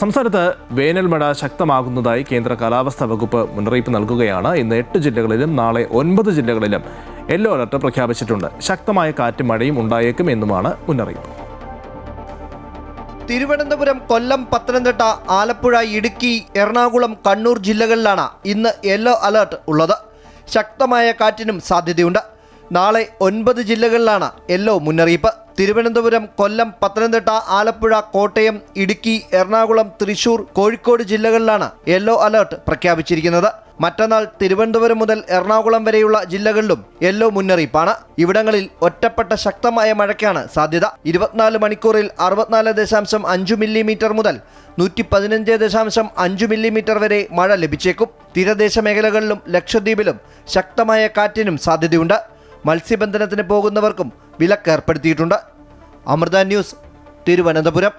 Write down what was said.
സംസ്ഥാനത്ത് വേനൽ മഴ ശക്തമാകുന്നതായി കേന്ദ്ര കാലാവസ്ഥാ വകുപ്പ് മുന്നറിയിപ്പ് നൽകുകയാണ്. ഇന്ന് 8 ജില്ലകളിലും നാളെ 9 ജില്ലകളിലും യെല്ലോ അലർട്ട് പ്രഖ്യാപിച്ചിട്ടുണ്ട്. ശക്തമായ കാറ്റും മഴയും ഉണ്ടായേക്കും എന്നുമാണ് മുന്നറിയിപ്പ്. തിരുവനന്തപുരം, കൊല്ലം, പത്തനംതിട്ട, ആലപ്പുഴ, ഇടുക്കി, എറണാകുളം, കണ്ണൂർ ജില്ലകളിലാണ് ഇന്ന് യെല്ലോ അലർട്ട് ഉള്ളത്. ശക്തമായ കാറ്റിനും സാധ്യതയുണ്ട്. നാളെ 9 ജില്ലകളിലാണ് യെല്ലോ മുന്നറിയിപ്പ്. തിരുവനന്തപുരം, കൊല്ലം, പത്തനംതിട്ട, ആലപ്പുഴ, കോട്ടയം, ഇടുക്കി, എറണാകുളം, തൃശൂർ, കോഴിക്കോട് ജില്ലകളിലാണ് യെല്ലോ അലർട്ട് പ്രഖ്യാപിച്ചിരിക്കുന്നത്. മറ്റന്നാൾ തിരുവനന്തപുരം മുതൽ എറണാകുളം വരെയുള്ള ജില്ലകളിലും യെല്ലോ മുന്നറിയിപ്പാണ്. ഇവിടങ്ങളിൽ ഒറ്റപ്പെട്ട ശക്തമായ മഴയ്ക്കാണ് സാധ്യത. 24 മണിക്കൂറിൽ 64.5 മില്ലിമീറ്റർ മുതൽ 115.5 മില്ലിമീറ്റർ വരെ മഴ ലഭിച്ചേക്കും. തീരദേശ മേഖലകളിലും ലക്ഷദ്വീപിലും ശക്തമായ കാറ്റിനും സാധ്യതയുണ്ട്. മത്സ്യബന്ധനത്തിന് പോകുന്നവർക്കും വിലക്ക് ഏർപ്പെടുത്തിയിട്ടുണ്ട്. അമൃത ന്യൂസ്, തിരുവനന്തപുരം.